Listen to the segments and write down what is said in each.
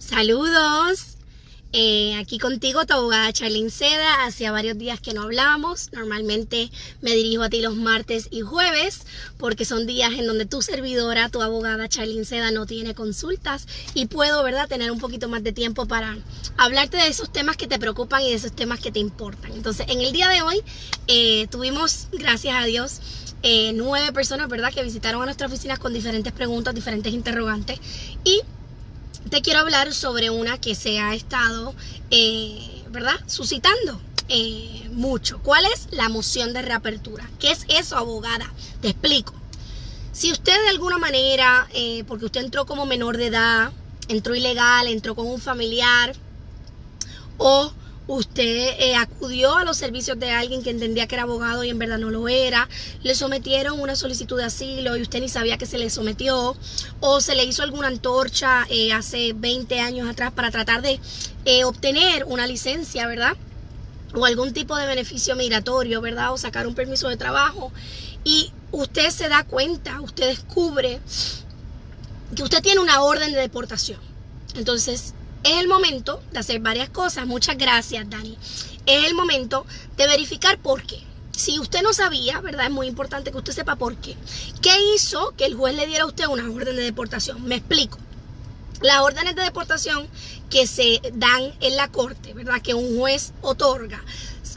Saludos, aquí contigo tu abogada Charlene Seda. Hacía varios días que no hablábamos. Normalmente me dirijo a ti los martes y jueves porque son días en donde tu servidora, tu abogada Charlene Seda, no tiene consultas y puedo, ¿verdad?, tener un poquito más de tiempo para hablarte de esos temas que te preocupan y de esos temas que te importan. Entonces, en el día de hoy tuvimos, gracias a Dios, 9 personas, ¿verdad?, que visitaron a nuestra oficina con diferentes preguntas, diferentes interrogantes, y te quiero hablar sobre una que se ha estado, ¿verdad?, suscitando mucho. ¿Cuál es la moción de reapertura? ¿Qué es eso, abogada? Te explico. Si usted de alguna manera, porque usted entró como menor de edad, entró ilegal, entró con un familiar, o usted acudió a los servicios de alguien que entendía que era abogado y en verdad no lo era, le sometieron una solicitud de asilo y usted ni sabía que se le sometió, o se le hizo alguna antorcha hace 20 años atrás para tratar de obtener una licencia, ¿verdad?, o algún tipo de beneficio migratorio, ¿verdad?, o sacar un permiso de trabajo, y usted se da cuenta, usted descubre que usted tiene una orden de deportación. Entonces, es el momento de hacer varias cosas. Muchas gracias, Dani. Es el momento de verificar por qué. Si usted no sabía, ¿verdad?, es muy importante que usted sepa por qué. ¿Qué hizo que el juez le diera a usted una orden de deportación? Me explico. Las órdenes de deportación que se dan en la corte, ¿verdad?, que un juez otorga,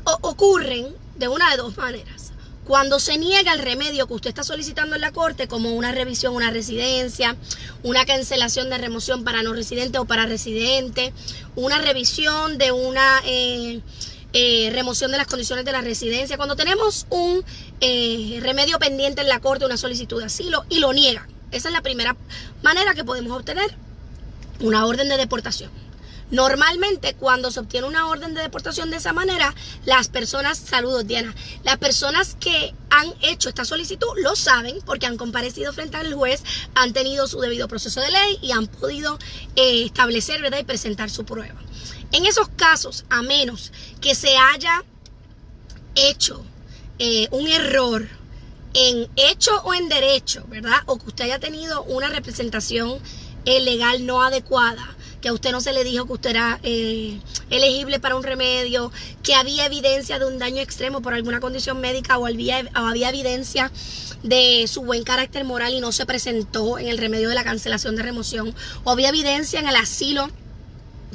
ocurren de una de dos maneras. Cuando se niega el remedio que usted está solicitando en la corte, como una revisión, una residencia, una cancelación de remoción para no residente o para residente, una revisión de una remoción de las condiciones de la residencia, cuando tenemos un remedio pendiente en la corte, una solicitud de asilo, y lo niegan. Esa es la primera manera que podemos obtener una orden de deportación. Normalmente, cuando se obtiene una orden de deportación de esa manera, las personas, saludos Diana, las personas que han hecho esta solicitud lo saben porque han comparecido frente al juez, han tenido su debido proceso de ley y han podido establecer, ¿verdad?, y presentar su prueba. En esos casos, a menos que se haya hecho un error en hecho o en derecho, ¿verdad?, o que usted haya tenido una representación legal no adecuada, que a usted no se le dijo que usted era elegible para un remedio, que había evidencia de un daño extremo por alguna condición médica, o había evidencia de su buen carácter moral y no se presentó en el remedio de la cancelación de remoción, o había evidencia en el asilo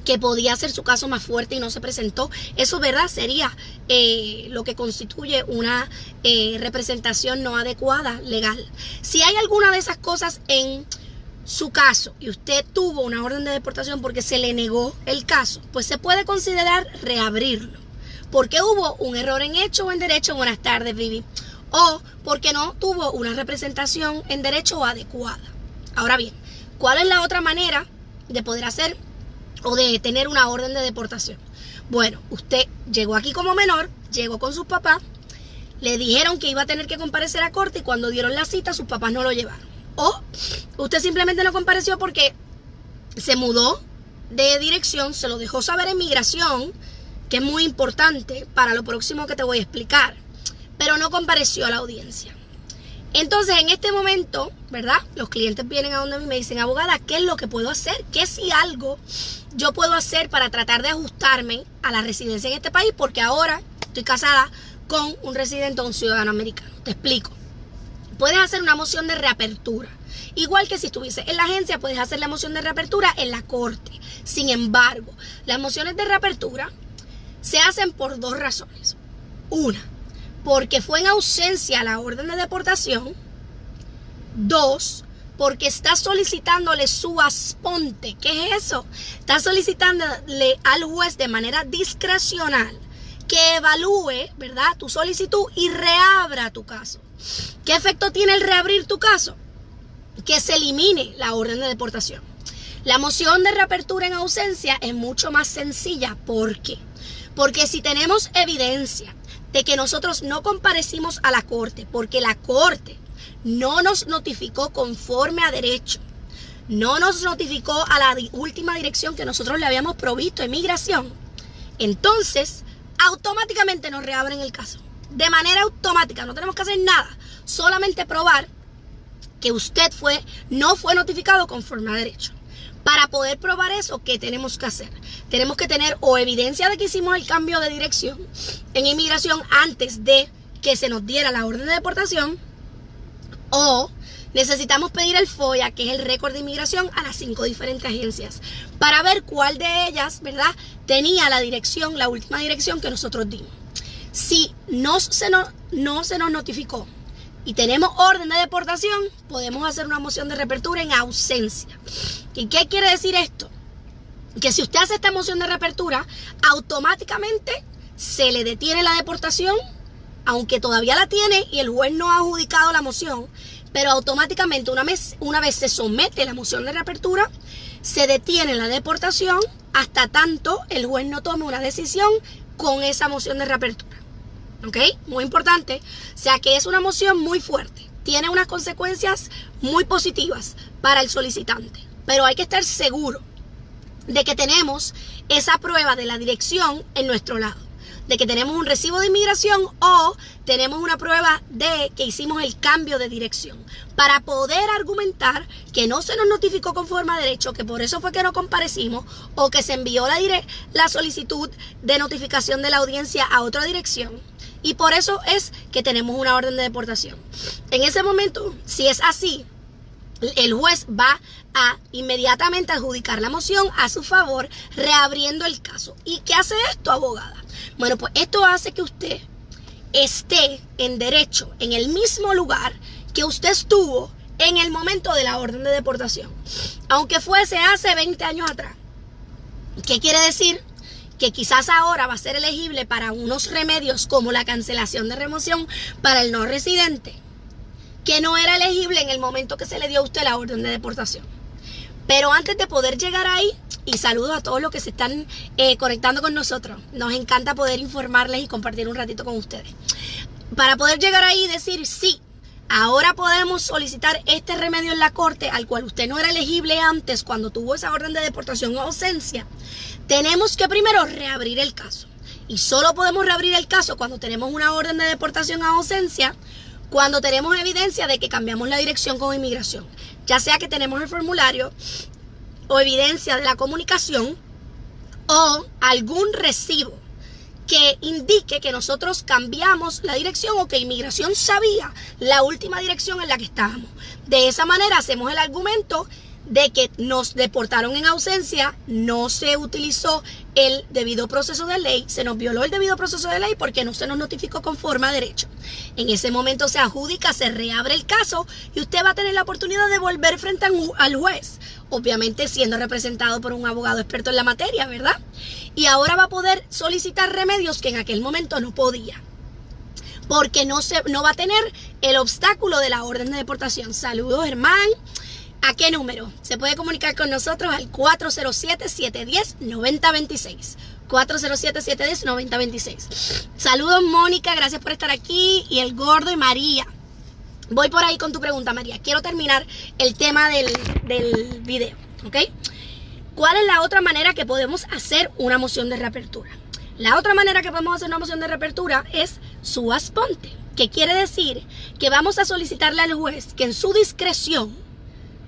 que podía ser su caso más fuerte y no se presentó. Eso, ¿verdad?, sería lo que constituye una representación no adecuada legal. Si hay alguna de esas cosas en su caso y usted tuvo una orden de deportación porque se le negó el caso, pues se puede considerar reabrirlo, porque hubo un error en hecho o en derecho. Buenas tardes, Vivi. O porque no tuvo una representación en derecho adecuada. Ahora bien, ¿cuál es la otra manera de poder hacer o de tener una orden de deportación? Bueno, usted llegó aquí como menor, llegó con sus papás, le dijeron que iba a tener que comparecer a corte y cuando dieron la cita sus papás no lo llevaron. O usted simplemente no compareció porque se mudó de dirección, se lo dejó saber en migración, que es muy importante para lo próximo que te voy a explicar, pero no compareció a la audiencia. Entonces, en este momento, ¿verdad?, los clientes vienen a donde a mí y me dicen, abogada, ¿qué es lo que puedo hacer? ¿Qué si algo yo puedo hacer para tratar de ajustarme a la residencia en este país? Porque ahora estoy casada con un residente o un ciudadano americano. Te explico. Puedes hacer una moción de reapertura. Igual que si estuviese en la agencia, puedes hacer la moción de reapertura en la corte. Sin embargo, las mociones de reapertura se hacen por dos razones. Una, porque fue en ausencia la orden de deportación. Dos, porque está solicitándole su asponte. ¿Qué es eso? Está solicitándole al juez de manera discrecional que evalúe, ¿verdad?, tu solicitud y reabra tu caso. ¿Qué efecto tiene el reabrir tu caso? Que se elimine la orden de deportación. La moción de reapertura en ausencia es mucho más sencilla. ¿Por qué? Porque si tenemos evidencia de que nosotros no comparecimos a la corte porque la corte no nos notificó conforme a derecho, no nos notificó a la última dirección que nosotros le habíamos provisto en migración, entonces automáticamente nos reabren el caso. De manera automática, no tenemos que hacer nada, solamente probar que usted no fue notificado conforme a derecho. Para poder probar eso, ¿qué tenemos que hacer? Tenemos que tener o evidencia de que hicimos el cambio de dirección en inmigración antes de que se nos diera la orden de deportación, o necesitamos pedir el FOIA, que es el récord de inmigración, a las 5 diferentes agencias para ver cuál de ellas, ¿verdad?, tenía la dirección, la última dirección que nosotros dimos. Si no se nos notificó y tenemos orden de deportación, podemos hacer una moción de reapertura en ausencia. ¿Y qué quiere decir esto? Que si usted hace esta moción de reapertura, automáticamente se le detiene la deportación, aunque todavía la tiene y el juez no ha adjudicado la moción, pero automáticamente una vez se somete la moción de reapertura, se detiene la deportación hasta tanto el juez no tome una decisión con esa moción de reapertura. ¿Ok? Muy importante. O sea que es una moción muy fuerte. Tiene unas consecuencias muy positivas para el solicitante. Pero hay que estar seguro de que tenemos esa prueba de la dirección en nuestro lado. De que tenemos un recibo de inmigración o tenemos una prueba de que hicimos el cambio de dirección. Para poder argumentar que no se nos notificó conforme a derecho, que por eso fue que no comparecimos, o que se envió la solicitud de notificación de la audiencia a otra dirección. Y por eso es que tenemos una orden de deportación. En ese momento, si es así, el juez va a inmediatamente adjudicar la moción a su favor, reabriendo el caso. ¿Y qué hace esto, abogada? Bueno, pues esto hace que usted esté en derecho en el mismo lugar que usted estuvo en el momento de la orden de deportación, aunque fuese hace 20 años atrás. ¿Qué quiere decir? Que quizás ahora va a ser elegible para unos remedios como la cancelación de remoción para el no residente, que no era elegible en el momento que se le dio a usted la orden de deportación. Pero antes de poder llegar ahí, y saludos a todos los que se están conectando con nosotros, nos encanta poder informarles y compartir un ratito con ustedes. Para poder llegar ahí y decir, sí, ahora podemos solicitar este remedio en la corte al cual usted no era elegible antes cuando tuvo esa orden de deportación o ausencia, tenemos que primero reabrir el caso. Y solo podemos reabrir el caso cuando tenemos una orden de deportación o ausencia, cuando tenemos evidencia de que cambiamos la dirección con inmigración. Ya sea que tenemos el formulario o evidencia de la comunicación o algún recibo que indique que nosotros cambiamos la dirección o que inmigración sabía la última dirección en la que estábamos. De esa manera hacemos el argumento de que nos deportaron en ausencia, no se utilizó el debido proceso de ley, se nos violó el debido proceso de ley porque no se nos notificó conforme a derecho. En ese momento se adjudica, se reabre el caso y usted va a tener la oportunidad de volver frente al juez, obviamente siendo representado por un abogado experto en la materia, ¿verdad? Y ahora va a poder solicitar remedios que en aquel momento no podía, porque no va a tener el obstáculo de la orden de deportación. Saludos, hermano. ¿A qué número? Se puede comunicar con nosotros al 407-710-9026. 407-710-9026. Saludos, Mónica, gracias por estar aquí. Y el gordo y María. Voy por ahí con tu pregunta, María. Quiero terminar el tema del video, ¿ok? ¿Cuál es la otra manera que podemos hacer una moción de reapertura? La otra manera que podemos hacer una moción de reapertura es suas ponte, que quiere decir que vamos a solicitarle al juez que en su discreción,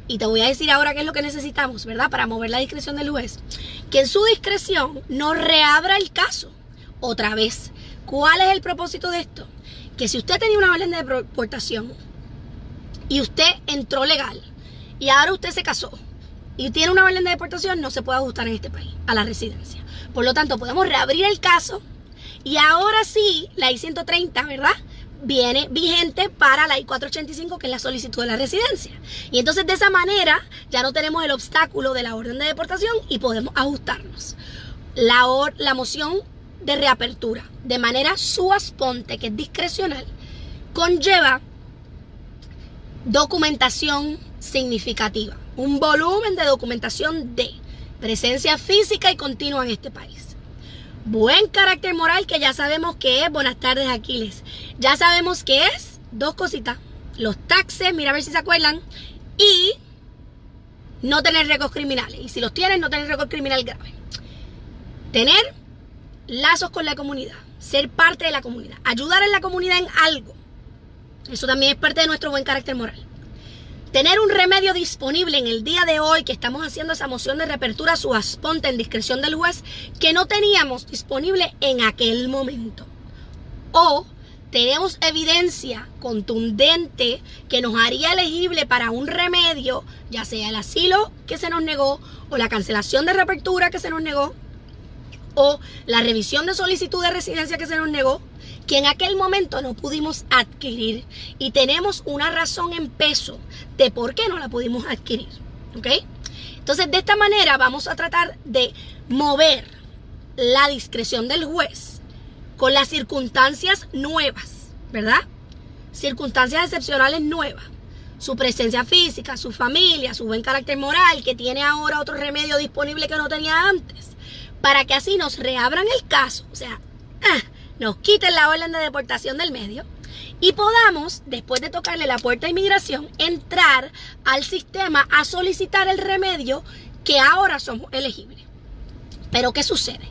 y te voy a decir ahora qué es lo que necesitamos, ¿verdad? Para mover la discreción del juez, que en su discreción nos reabra el caso otra vez. ¿Cuál es el propósito de esto? Que si usted tenía una orden de deportación y usted entró legal y ahora usted se casó y tiene una orden de deportación, no se puede ajustar en este país a la residencia. Por lo tanto, podemos reabrir el caso y ahora sí, la I-130, ¿verdad?, viene vigente para la I-485, que es la solicitud de la residencia. Y entonces de esa manera ya no tenemos el obstáculo de la orden de deportación y podemos ajustarnos. La moción de reapertura de manera suas ponte, que es discrecional, conlleva documentación significativa, un volumen de documentación de presencia física y continua en este país. Buen carácter moral, que ya sabemos que es. Buenas tardes, Aquiles. Ya sabemos que es dos cositas: los taxes, mira a ver si se acuerdan, y no tener récords criminales. Y si los tienes, no tener récord criminal grave. Tener lazos con la comunidad, ser parte de la comunidad, ayudar en la comunidad en algo. Eso también es parte de nuestro buen carácter moral. tener un remedio disponible en el día de hoy que estamos haciendo esa moción de reapertura subasponte en discreción del juez que no teníamos disponible en aquel momento. O tenemos evidencia contundente que nos haría elegible para un remedio, ya sea el asilo que se nos negó, o la cancelación de reapertura que se nos negó, o la revisión de solicitud de residencia que se nos negó, que en aquel momento no pudimos adquirir. Y tenemos una razón en peso de por qué no la pudimos adquirir. ¿Ok? Entonces, de esta manera vamos a tratar de mover la discreción del juez con las circunstancias nuevas, ¿verdad? Circunstancias excepcionales nuevas. Su presencia física, su familia, su buen carácter moral, que tiene ahora otro remedio disponible que no tenía antes, para que así nos reabran el caso, o sea, nos quiten la orden de deportación del medio y podamos, después de tocarle la puerta a inmigración, entrar al sistema a solicitar el remedio que ahora somos elegibles. Pero ¿qué sucede?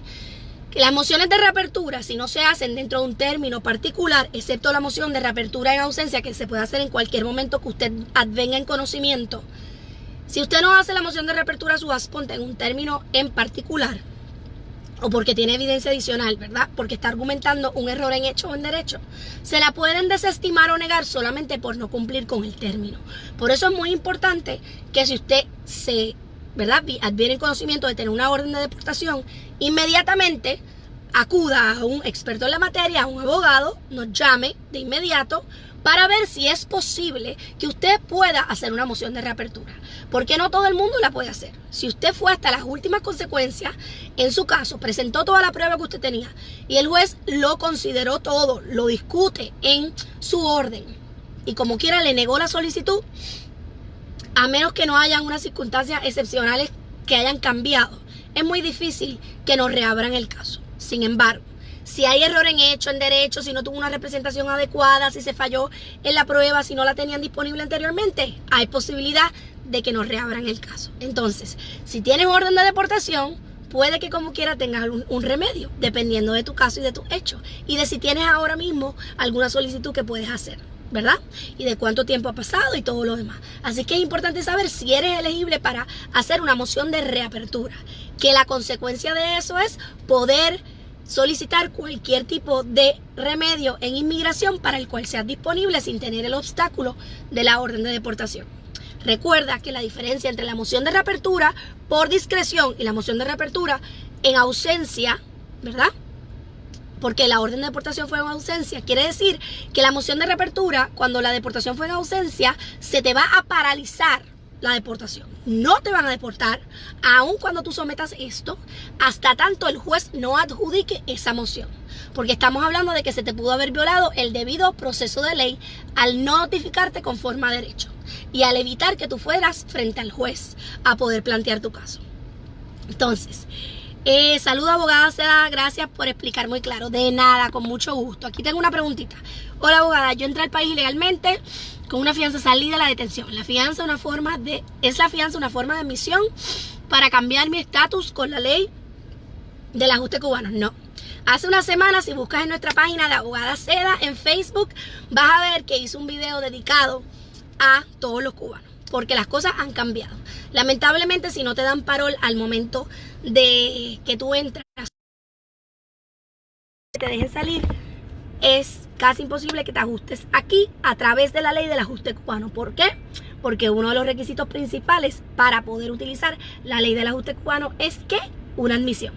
Que las mociones de reapertura, si no se hacen dentro de un término particular, excepto la moción de reapertura en ausencia, que se puede hacer en cualquier momento que usted advenga en conocimiento, si usted no hace la moción de reapertura subasponte en un término en particular, o porque tiene evidencia adicional, ¿verdad? Porque está argumentando un error en hecho o en derecho, se la pueden desestimar o negar solamente por no cumplir con el término. Por eso es muy importante que si usted se, ¿verdad?, adviene en conocimiento de tener una orden de deportación, inmediatamente acuda a un experto en la materia, a un abogado, nos llame de inmediato para ver si es posible que usted pueda hacer una moción de reapertura. Porque no todo el mundo la puede hacer. Si usted fue hasta las últimas consecuencias, en su caso, presentó toda la prueba que usted tenía y el juez lo consideró todo, lo discute en su orden y como quiera le negó la solicitud, a menos que no hayan unas circunstancias excepcionales que hayan cambiado, es muy difícil que nos reabran el caso. Sin embargo, si hay error en hecho, en derecho, si no tuvo una representación adecuada, si se falló en la prueba, si no la tenían disponible anteriormente, hay posibilidad de que nos reabran el caso. Entonces, si tienes orden de deportación, puede que como quiera tengas un remedio, dependiendo de tu caso y de tus hechos, y de si tienes ahora mismo alguna solicitud que puedes hacer, ¿verdad? Y de cuánto tiempo ha pasado y todo lo demás. Así que es importante saber si eres elegible para hacer una moción de reapertura, que la consecuencia de eso es poder solicitar cualquier tipo de remedio en inmigración para el cual sea disponible sin tener el obstáculo de la orden de deportación. Recuerda que la diferencia entre la moción de reapertura por discreción y la moción de reapertura en ausencia, ¿verdad?, porque la orden de deportación fue en ausencia, quiere decir que la moción de reapertura, cuando la deportación fue en ausencia, se te va a paralizar la deportación. No te van a deportar, aun cuando tú sometas esto, hasta tanto el juez no adjudique esa moción. Porque estamos hablando de que se te pudo haber violado el debido proceso de ley al no notificarte conforme a derecho y al evitar que tú fueras frente al juez a poder plantear tu caso. Entonces, saludo abogada Seda, gracias por explicar muy claro. De nada, con mucho gusto. Aquí tengo una preguntita. Hola abogada, yo entré al país ilegalmente con una fianza, salí de la detención. La fianza ¿es la fianza una forma de admisión para cambiar mi estatus con la ley del ajuste cubano? No. Hace una semana, si buscas en nuestra página de abogada Seda en Facebook, vas a ver que hice un video dedicado a todos los cubanos, porque las cosas han cambiado. Lamentablemente, si no te dan parol al momento de que tú entras, te dejen salir, es casi imposible que te ajustes aquí a través de la ley del ajuste cubano. ¿Por qué? Porque uno de los requisitos principales para poder utilizar la ley del ajuste cubano es que una admisión.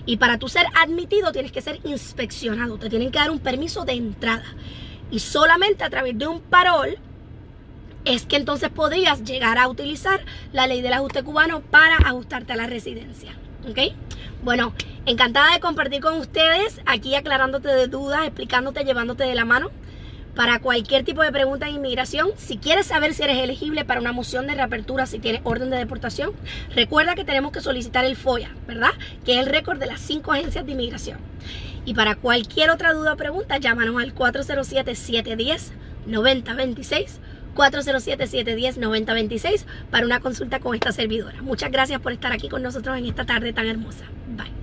Y para tú ser admitido tienes que ser inspeccionado, te tienen que dar un permiso de entrada. Y solamente a través de un parol es que entonces podrías llegar a utilizar la ley del ajuste cubano para ajustarte a la residencia. ¿Ok? Bueno, encantada de compartir con ustedes, aquí aclarándote de dudas, explicándote, llevándote de la mano para cualquier tipo de pregunta de inmigración. Si quieres saber si eres elegible para una moción de reapertura, si tienes orden de deportación, recuerda que tenemos que solicitar el FOIA, ¿verdad? Que es el récord de las 5 agencias de inmigración. Y para cualquier otra duda o pregunta, llámanos al 407-710-9026, 407-710-9026 para una consulta con esta servidora. Muchas gracias por estar aquí con nosotros en esta tarde tan hermosa. Bye.